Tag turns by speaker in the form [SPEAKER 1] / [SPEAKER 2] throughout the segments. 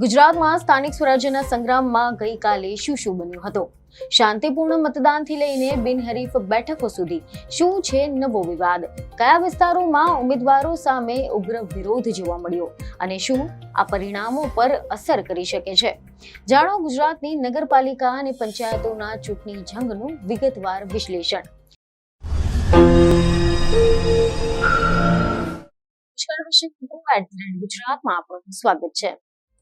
[SPEAKER 1] ગુજરાતમાં સ્થાનિક સ્વરાજ્યના સંગ્રામમાં ગઈકાલે શું બન્યું હતું? શાંતિપૂર્ણ મતદાનથી લઈને બિનહરીફ બેઠકો સુધી શું છે નવો વિવાદ? કયા વિસ્તારોમાં ઉમેદવારો સામે ઉગ્ર વિરોધ જોવા મળ્યો અને શું આ પરિણામો પર અસર કરી શકે છે? જાણો ગુજરાતની નગરપાલિકા અને પંચાયતોના ચૂંટણી જંગનું વિગતવાર વિશ્લેષણ. ગુજરાતમાં આપનું સ્વાગત છે.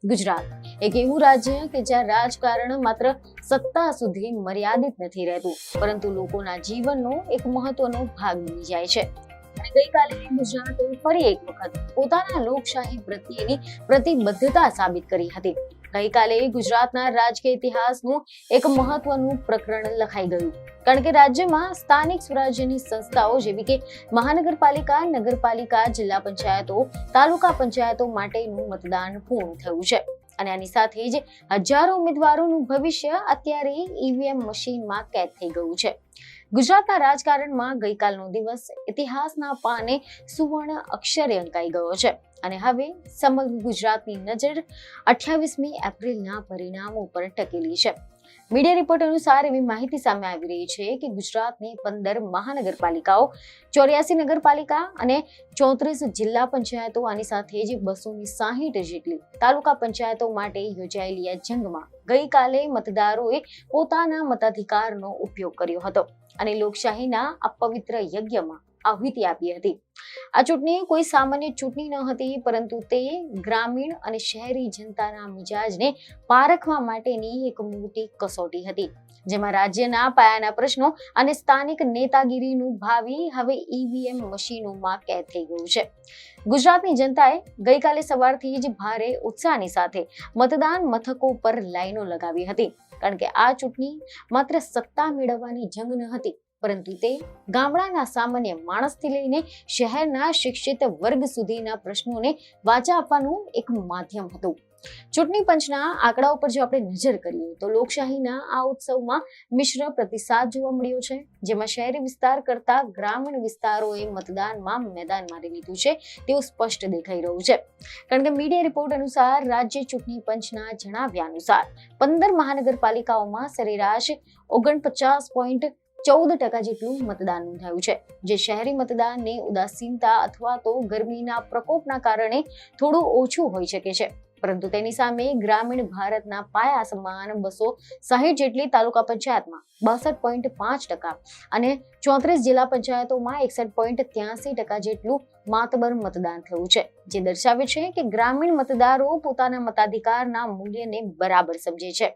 [SPEAKER 1] ગુજરાત એક એવું રાજ્ય કે જ્યાં રાજકારણ માત્ર સત્તા સુધી મર્યાદિત નથી રહેતું, પરંતુ લોકોના જીવનનો એક મહત્વનો ભાગ બની જાય છે. અને ગઈકાલે ગુજરાતે ફરી એક વખત પોતાના લોકશાહી પ્રત્યેની પ્રતિબદ્ધતા સાબિત કરી હતી. ગઈકાલે ગુજરાતના રાજકીય ઇતિહાસનું એક મહત્વનું પ્રકરણ લખાઈ ગયું, કારણ કે રાજ્યમાં સ્થાનિક સ્વરાજ્યની સંસ્થાઓ જેવી કે મહાનગરપાલિકા, નગરપાલિકા, જિલ્લા પંચાયતો, તાલુકા પંચાયતો માટેનું મતદાન પૂર્ણ થયું છે. અને આની સાથે જ હજારો ઉમેદવારોનું ભવિષ્ય અત્યારે ઈવીએમ મશીનમાં કેદ થઈ ગયું છે. ગુજરાતના રાજકારણમાં ગઈકાલનો દિવસ ઇતિહાસના પાને સુવર્ણ અક્ષરે અંકાઈ ગયો છે અને હવે સમગ્ર ગુજરાતની નજર 28મી એપ્રિલના પરિણામો પર ટકેલી છે. મીડિયા રિપોર્ટ અનુસાર એવી માહિતી સામે આવી રહી છે કે ગુજરાતની 15 મહાનગરપાલિકાઓ, 84 નગરપાલિકા અને 34 જિલ્લા પંચાયતો, આની સાથે જ 260 જેટલી તાલુકા પંચાયતો માટે યોજાયેલી આ જંગમાં ગઈકાલે મતદારોએ પોતાના મતાધિકારનો ઉપયોગ કર્યો હતો અને લોકશાહીના આ પવિત્ર યજ્ઞમાં આહુતિ આપી હતી. આ ચૂંટણી કોઈ સામાન્ય ચૂંટણી ન હતી, પરંતુ તે ગ્રામીણ અને શહેરી જનતાના મિજાજને પારખવા માટેની એક મોટી કસોટી હતી, જેમાં રાજ્યના પાયાના પ્રશ્નો અને સ્થાનિક નેતાગીરીનું ભાવિ હવે ઈવીએમ મશીનોમાં કેદ થઈ ગયું છે. ગુજરાતની જનતાએ ગઈકાલે સવારથી જ ભારે ઉત્સાહની સાથે મતદાન મથકો પર લાઈનો લગાવી હતી, કારણ કે આ ચૂંટણી માત્ર સત્તા મેળવવાની જંગ ન હતી, પરંતુ તે ગામડાના સામાન્ય માણસથી લઈને શહેરના શિક્ષિત વર્ગ સુધીના પ્રશ્નોને વાચા આપવાનું એક માધ્યમ હતું. ચૂંટણી પંચના આંકડાઓ પર જો આપણે નજર કરીએ તો લોકશાહીના આ ઉત્સવમાં મિશ્ર પ્રતિસાદ જોવા મળ્યો છે, જેમાં શહેરી વિસ્તાર કરતા ગ્રામીણ વિસ્તારોએ મતદાનમાં મેદાન મારી લીધું છે તેવું સ્પષ્ટ દેખાઈ રહ્યું છે. કારણ કે મીડિયા રિપોર્ટ અનુસાર રાજ્ય ચૂંટણી પંચના જણાવ્યા અનુસાર 15 મહાનગરપાલિકાઓમાં સરેરાશ 49.14% જેટલું મતદાન નોંધાયું છે, જે શહેરી મતદાનની ઉદાસીનતા અથવા તો ગરમીના પ્રકોપના કારણે થોડું ઓછું હોઈ શકે છે, પરંતુ તેની સામે ગ્રામીણ ભારતના પાયા સમાન 260 જેટલી તાલુકા પંચાયતમાં 62.5% અને 34 જિલ્લા પંચાયતોમાં 61.83% જેટલું માતબર મતદાન થયું છે, જે દર્શાવે છે કે ગ્રામીણ મતદારો પોતાના મતાધિકારના મૂલ્યને બરાબર સમજે છે.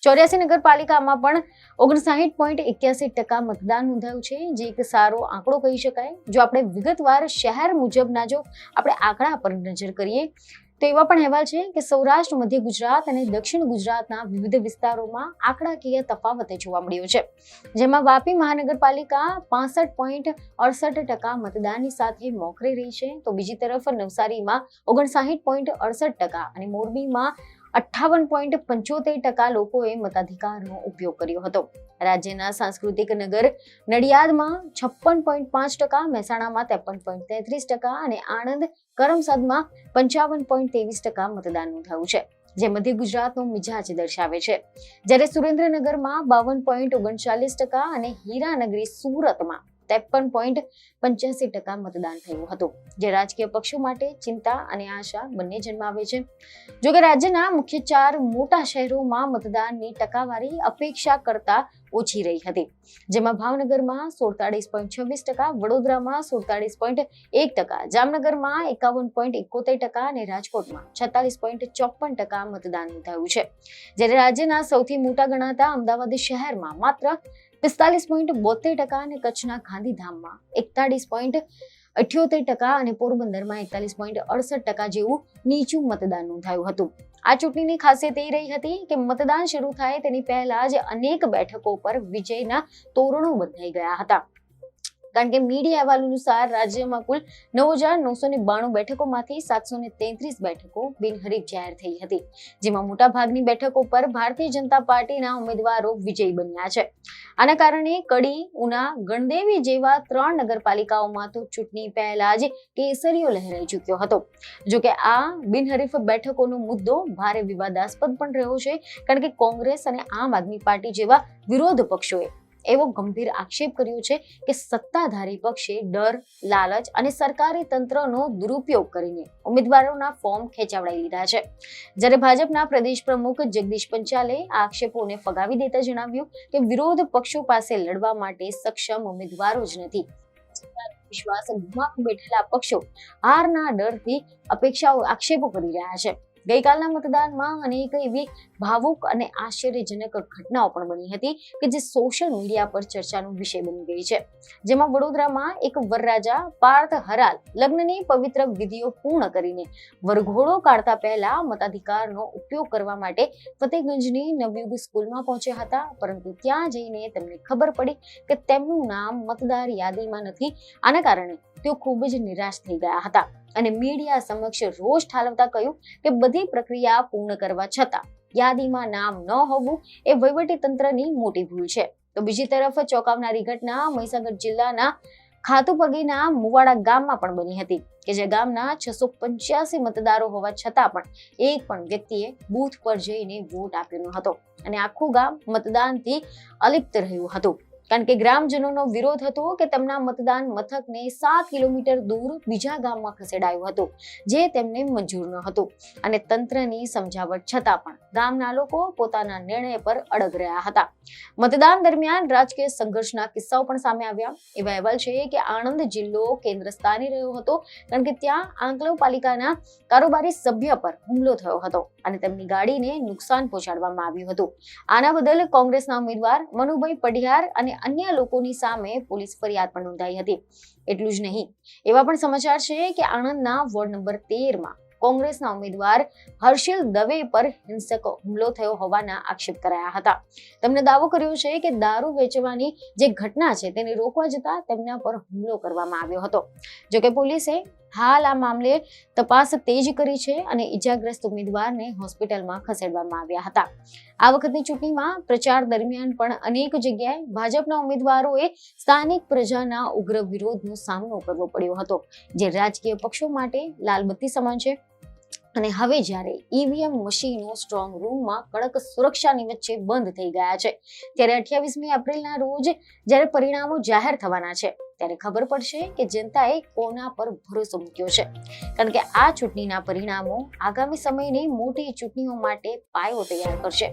[SPEAKER 1] 84 નગરપાલિકામાં પણ 59.81% મતદાન નોંધાયું છે, જે એક સારો આંકડો કહી શકાય. જો આપણે વિગતવાર શહેર મુજબના જો આપણે આંકડા પર નજર કરીએ તો એવા પણ અહેવાલ છે કે સૌરાષ્ટ્ર, મધ્ય ગુજરાત અને દક્ષિણ ગુજરાતના વિવિધ વિસ્તારોમાં આંકડાકીય તફાવત જોવા મળ્યો છે, જેમાં વાપી મહાનગરપાલિકા 65.68% મતદાનની સાથે મોખરે રહી છે, તો બીજી તરફ નવસારીમાં 59.68% અને મોરબીમાં 58.75% લોકોએ મતાધિકારનો ઉપયોગ કર્યો હતો. રાજ્યના સાંસ્કૃતિક નગર નડિયાદમાં 56.5%, મહેસાણામાં 53.33% અને આણંદ કરમસદમાં 55.23% મતદાન નોંધાયું છે, જે મધ્ય ગુજરાતનો મિજાજ દર્શાવે છે. જ્યારે સુરેન્દ્રનગરમાં 52.39% અને હીરાનગરી સુરતમાં 53.85% મતદાન થયું હતું, જે રાજકીય પક્ષો માટે ચિંતા અને આશા બંને જન્માવે છે. જોકે રાજ્યના મુખ્ય 4 મોટા શહેરોમાં મતદાનની ટકાવારી અપેક્ષા કરતા ઓછી રહી હતી, જેમાં ભાવનગરમાં 47.26%, વડોદરામાં 47.1%, જામનગરમાં 51.71% અને રાજકોટમાં 46.54% મતદાન નોંધાયું છે. જ્યારે રાજ્યના સૌથી મોટા ગણાતા અમદાવાદ શહેરમાં માત્ર 45.72% અને કચ્છના ગાંધીધામમાં 41.78% અને પોરબંદરમાં 41.68% જેવું નીચું મતદાન નોંધાયું હતું. આ ચૂંટણીની ખાસિયત એ રહી હતી કે મતદાન શરૂ થાય તેની પહેલા જ અનેક બેઠકો પર વિજયના તોરણો બંધાઈ ગયા હતા. કારણ કે મીડિયા અહેવાલ અનુસાર રાજ્યમાં કુલ 9,992 બેઠકોમાંથી 733 બેઠકો બિનહરીફ જાહેર થઈ હતી, જેમાં મોટાભાગની બેઠકો પર ભારતીય જનતા પાર્ટીના ઉમેદવારો વિજયી બન્યા છે. આના કારણે કડી, ઉના, ગણદેવી જેવા 3 નગરપાલિકાઓમાં તો ચૂંટણી પહેલા જ કેસરીઓ લહેરાઈ ચૂક્યો હતો. જોકે આ બિનહરીફ બેઠકોનો મુદ્દો ભારે વિવાદાસ્પદ પણ રહ્યો છે, કારણ કે કોંગ્રેસ અને આમ આદમી પાર્ટી જેવા વિરોધ પક્ષોએ એવો ગંભીર આક્ષેપ કર્યો છે કે સત્તાધારી પક્ષે ડર, લાલચ અને સરકારી તંત્રનો દુરુપયોગ કરીને ઉમેદવારોના ફોર્મ ખેંચાવડાવી લીધા છે. જ્યારે ભાજપના પ્રદેશ પ્રમુખ જગદીશ પંચાલે આ આક્ષેપોને ફગાવી દેતા જણાવ્યું કે વિરોધ પક્ષો પાસે લડવા માટે સક્ષમ ઉમેદવારો જ નથી. વિશ્વાસ ગુમાવી બેઠેલા પક્ષો હારના ડરથી આક્ષેપો કરી રહ્યા છે. ગઈકાલના મતદાનમાં અનેક એવી ભાવુક અને આશ્ચર્યજનક ઘટનાઓ પણ બની હતી કે જે સોશિયલ મીડિયા પર ચર્ચાનો વિષય બની ગઈ છે. જેમાં વડોદરામાં એક વરરાજા પાર્થ હરાલ લગ્નની પવિત્ર વિધિઓ પૂર્ણ કરીને વરઘોડો કાઢતા પહેલા મતાધિકારનો ઉપયોગ કરવા માટે ફતેગંજની નવયુગ સ્કૂલમાં પહોંચ્યા હતા, પરંતુ ત્યાં જઈને તેમને ખબર પડી કે તેમનું નામ મતદાર યાદીમાં નથી. આના કારણે તેઓ ખૂબ જ નિરાશ થઈ ગયા હતા અને મીડિયા સમક્ષ રોષ ઠાલવતા કહ્યું કે બધી પ્રક્રિયા પૂર્ણ કરવા છતાં યાદીમાં નામ ન હોવું એ વહીવટી તંત્રની મોટી ભૂલ છે. તો બીજી તરફ ચોંકાવનારી ઘટના મહીસાગર જિલ્લાના ખાતુપગીના મુવાડા ગામમાં પણ બની હતી કે જે ગામના 685 મતદારો હોવા છતાં પણ એક પણ વ્યક્તિએ બૂથ પર જઈને વોટ આપ્યો ન હતો અને આખું ગામ મતદાનથી અલિપ્ત રહ્યું હતું, કારણ કે ગ્રામજનોનો વિરોધ હતો કે તેમના મતદાન મથકને 7 કિલોમીટર દૂર બીજા ગામમાં ખસેડાયું હતું, જે તેમને મંજૂર ન હતું અને તંત્રની સમજાવટ છતાં પણ ગામના લોકો પોતાના નિર્ણય પર અડગ રહ્યા હતા. મતદાન દરમિયાન રાજકીય સંઘર્ષના કિસ્સાઓ પણ સામે આવ્યા. એવા અહેવાલ છે કે આણંદ જિલ્લો કેન્દ્ર સ્થાને રહ્યો હતો, કારણ કે ત્યાં આંકલવ પાલિકાના કારોબારી સભ્ય પર હુમલો થયો હતો અને તેમની ગાડીને નુકસાન પહોંચાડવામાં આવ્યું હતું. આના બદલ કોંગ્રેસના ઉમેદવાર મનુભાઈ પઢિયાર અને અન્ય લોકોની સામે પોલીસ ફરિયાદ પણ નોંધાઈ હતી. એટલું જ નહીં, એવા પણ સમાચાર છે કે આણંદના વોર્ડ નંબર 13માં કોંગ્રેસના ઉમેદવાર હર્ષિલ દવે પર હિંસક હુમલો થયો હોવાના આક્ષેપ કરાયા હતા. તેમણે દાવો કર્યો છે કે દારૂ વેચવાની જે ઘટના છે તેને રોકવા જતા તેમના પર હુમલો કરવામાં આવ્યો હતો. જોકે પોલીસે હાલ આ મામલે તપાસ તેજ કરી છે અને ઈજાગ્રસ્ત ઉમેદવારને હોસ્પિટલમાં ખસેડવામાં આવ્યા હતા. આ વખતની ચૂંટણીમાં પ્રચાર દરમિયાન પણ અનેક જગ્યાએ ભાજપના ઉમેદવારોએ સ્થાનિક પ્રજાના ઉગ્ર વિરોધનો સામનો કરવો પડ્યો હતો, જે રાજકીય પક્ષો માટે લાલબત્તી સમાન છે. અને હવે જ્યારે ઈવીએમ મશીનો સ્ટ્રોંગ રૂમમાં કડક સુરક્ષાની વચ્ચે બંધ થઈ ગયા છે, ત્યારે 28મી એપ્રિલના રોજ જ્યારે પરિણામો જાહેર થવાના છે, ત્યારે ખબર પડશે કે જનતાએ કોના પર ભરોસો મૂક્યો છે, કારણ કે આ ચૂંટણીના પરિણામો આગામી સમયની મોટી ચૂંટણીઓ માટે પાયો તૈયાર કરશે.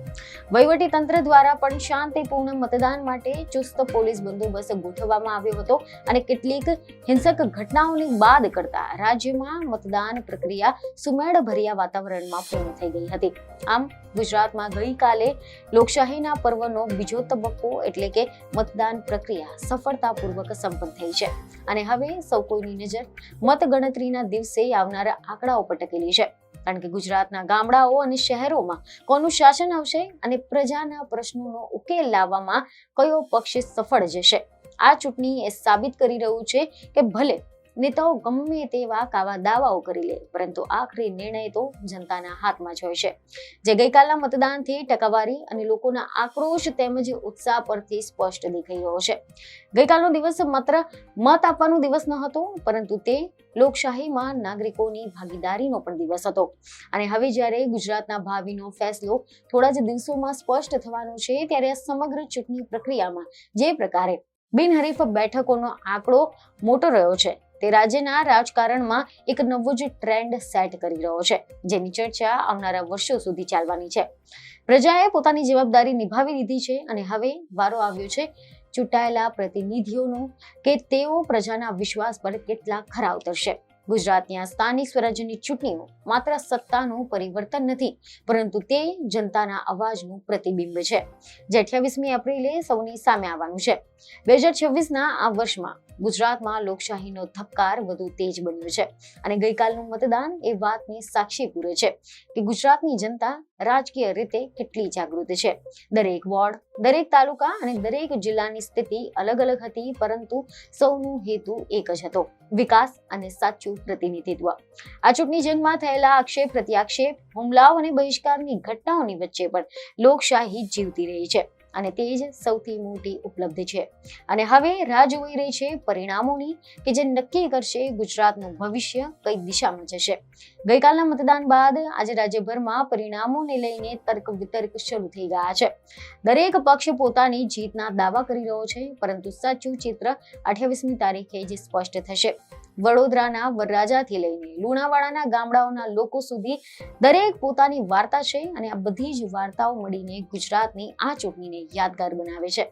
[SPEAKER 1] વહીવટી તંત્ર દ્વારા પણ શાંતિપૂર્ણ મતદાન માટે ચુસ્ત પોલીસ બંદોબસ્ત ગોઠવવામાં આવ્યો હતો અને કેટલીક હિંસક ઘટનાઓની બાદ કરતા રાજ્યમાં મતદાન પ્રક્રિયા સુમેળભર્યા વાતાવરણમાં પૂર્ણ થઈ ગઈ હતી. આમ ગુજરાતમાં ગઈકાલે લોકશાહીના પર્વનો બીજો તબક્કો એટલે કે મતદાન પ્રક્રિયા સફળતાપૂર્વક સંપન્ન થઈ છે અને હવે સૌ કોઈની નજર મતગણતરીના દિવસે આવનારા આંકડાઓ પર ટકેલી છે, કારણ કે ગુજરાતના ગામડાઓ અને શહેરોમાં કોનું શાસન આવશે અને પ્રજાના પ્રશ્નોનો ઉકેલ લાવવામાં કયો પક્ષ સફળ જશે. આ ચૂંટણી એ સાબિત કરી રહ્યું છે કે ભલે નેતાઓ ગમે તેવા કાવા દાવાઓ કરી લે, પરંતુ આખરી નિર્ણય તો જનતાના હાથમાં જ હોય છે, જે ગઈકાલના મતદાનથી ટકાવારી અને લોકોના આક્રોશ તેમજ ઉત્સાહ પરથી સ્પષ્ટ દેખાઈ રહ્યો છે. ગઈકાલનો દિવસ માત્ર મત આપવાનો દિવસ ન હતો, પરંતુ તે લોકશાહીમાં નાગરિકોની ભાગીદારીનો પણ દિવસ હતો. અને હવે જ્યારે ગુજરાતના ભાવિનો ફેસલો થોડા જ દિવસોમાં સ્પષ્ટ થવાનો છે, ત્યારે આ સમગ્ર ચૂંટણી પ્રક્રિયામાં જે પ્રકારે બિનહરીફ બેઠકોનો આંકડો મોટો રહ્યો છે, તે રાજ્યના રાજકારણમાં એક નવો જ ટ્રેન્ડ સેટ કરી રહ્યો છે, જેની ચર્ચા આવનારા વર્ષો સુધી ચાલવાની છે. પ્રજાએ પોતાની જવાબદારી નિભાવી લીધી છે અને હવે વારો આવ્યો છે ચૂંટાયેલા પ્રતિનિધિઓનો કે તેઓ પ્રજાના વિશ્વાસ પર કેટલા ખરા ઉતરશે. ગુજરાતની આ સ્થાનિક સ્વરાજ્યની ચૂંટણીઓ માત્ર સત્તાનું પરિવર્તન નથી, પરંતુ તે જનતાના અવાજનું પ્રતિબિંબ છે, જે 28મી એપ્રિલે સૌની સામે આવવાનું છે. 2026ના આ વર્ષમાં ગુજરાતમાં લોકશાહીનો ધબકાર વધુ તેજ બન્યો છે અને ગઈકાલનું મતદાન એ વાતની સાક્ષી પૂરે છે કે ગુજરાતની જનતા રાજકીય રીતે કેટલી જાગૃત છે. દરેક વોર્ડ, દરેક તાલુકા અને દરેક જિલ્લાની સ્થિતિ અલગ અલગ હતી, પરંતુ સૌનો હેતુ એક જ હતો: વિકાસ અને સાચું પ્રતિનિધિત્વ. આ ચૂંટણી જંગમાં થયેલા આક્ષેપ પ્રત્યાક્ષેપ, હુમલાઓ અને બહિષ્કારની ઘટનાઓની વચ્ચે પણ લોકશાહી જીવતી રહી છે અને તે જ સૌથી મોટી ઉપલબ્ધિ છે. અને હવે રાહ જોઈ રહી છે પરિણામોની, કે જે નક્કી કરશે ગુજરાતનું ભવિષ્ય કઈ દિશામાં જશે. ગઈકાલના મતદાન બાદ આજે રાજ્યભરમાં પરિણામોને લઈને તર્ક વિતર્ક શરૂ થઈ ગયા છે. દરેક પક્ષ પોતાની જીતના દાવા કરી રહ્યો છે, પરંતુ સાચું ચિત્ર 28મી તારીખે જ સ્પષ્ટ થશે. વડોદરાના વરરાજાથી લઈને લુણાવાડાના ગામડાઓના લોકો સુધી દરેક પોતાની વાર્તા છે અને આ બધી જ વાર્તાઓ મળીને ગુજરાતની આ ચૂંટણીને યાદગાર બનાવે છે.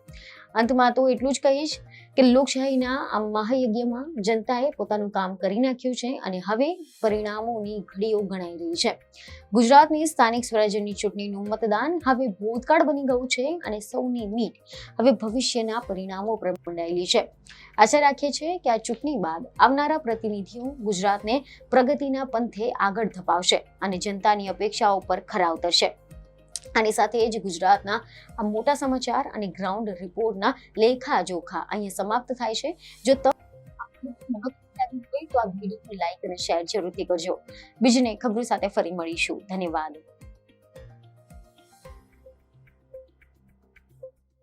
[SPEAKER 1] અંતમાં તો એટલું જ કહીશ કે લોકશાહીના આ મહાયજ્ઞમાં જનતાએ પોતાનું કામ કરી નાખ્યું છે અને હવે પરિણામોની ઘડીઓ ગણાઈ રહી છે. ગુજરાતની સ્થાનિક સ્વરાજ્યની ચૂંટણીનું મતદાન હવે ભૂતકાળ બની ગયું છે અને સૌની મીટ હવે ભવિષ્યના પરિણામો પર મંડાયેલી છે. આશા રાખીએ છીએ કે આ ચૂંટણી બાદ આવનારા પ્રતિનિધિઓ ગુજરાતને પ્રગતિના પંથે આગળ ધપાવશે અને જનતાની અપેક્ષાઓ પર ખરા ઉતરશે. આની સાથે જ ગુજરાતના આ મોટા સમાચાર અને ગ્રાઉન્ડ રિપોર્ટના લેખાજોખા અહીંયા સમાપ્ત થાય છે. જો તમે તો આ વિડીયોને લાઈક અને શેર જરૂરથી કરજો. બીજીને ખબરો સાથે ફરી મળીશું. ધન્યવાદ.